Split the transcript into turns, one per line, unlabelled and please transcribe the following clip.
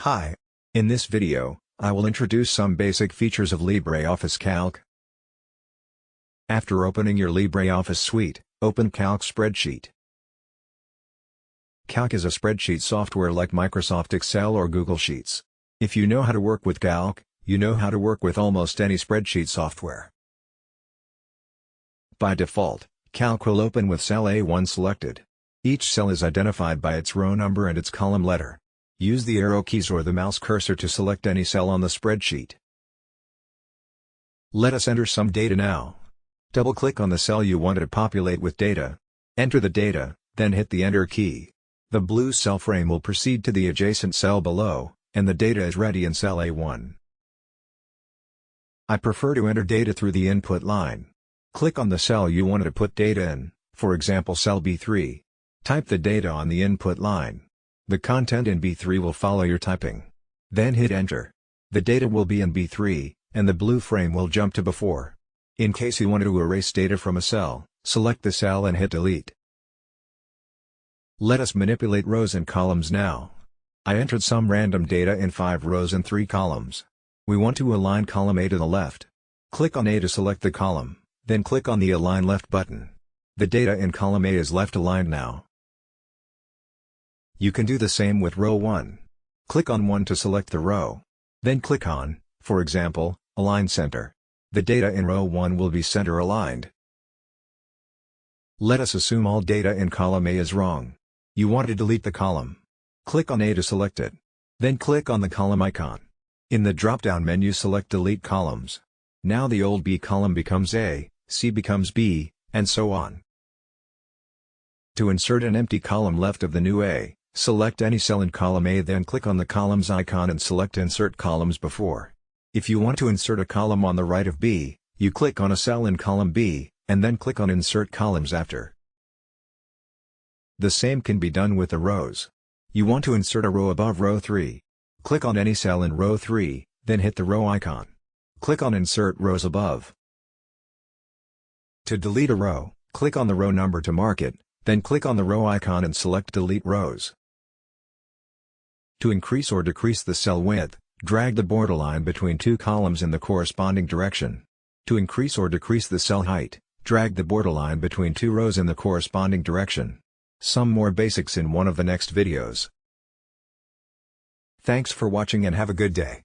Hi. In this video, I will introduce some basic features of LibreOffice Calc. After opening your LibreOffice Suite, open Calc Spreadsheet. Calc is a spreadsheet software like Microsoft Excel or Google Sheets. If you know how to work with Calc, you know how to work with almost any spreadsheet software. By default, Calc will open with cell A1 selected. Each cell is identified by its row number and its column letter. Use the arrow keys or the mouse cursor to select any cell on the spreadsheet. Let us enter some data now. Double-click on the cell you want to populate with data. Enter the data, then hit the Enter key. The blue cell frame will proceed to the adjacent cell below, and the data is ready in cell A1. I prefer to enter data through the input line. Click on the cell you want to put data in, for example cell B3. Type the data on the input line. The content in B3 will follow your typing. Then hit Enter. The data will be in B3, and the blue frame will jump to before. In case you want to erase data from a cell, select the cell and hit Delete. Let us manipulate rows and columns now. I entered some random data in 5 rows and 3 columns. We want to align column A to the left. Click on A to select the column, then click on the Align Left button. The data in column A is left aligned now. You can do the same with row 1. Click on 1 to select the row. Then click on, for example, Align Center. The data in row 1 will be center aligned. Let us assume all data in column A is wrong. You want to delete the column. Click on A to select it. Then click on the column icon. In the drop-down menu select Delete Columns. Now the old B column becomes A, C becomes B, and so on. To insert an empty column left of the new A, select any cell in column A, then click on the columns icon and select Insert Columns before. If you want to insert a column on the right of B, you click on a cell in column B, and then click on Insert Columns after. The same can be done with the rows. You want to insert a row above row 3. Click on any cell in row 3, then hit the row icon. Click on Insert Rows above. To delete a row, click on the row number to mark it, then click on the row icon and select Delete Rows. To increase or decrease the cell width, drag the borderline between 2 columns in the corresponding direction. To increase or decrease the cell height, drag the borderline between 2 rows in the corresponding direction. Some more basics in one of the next videos. Thanks for watching and have a good day.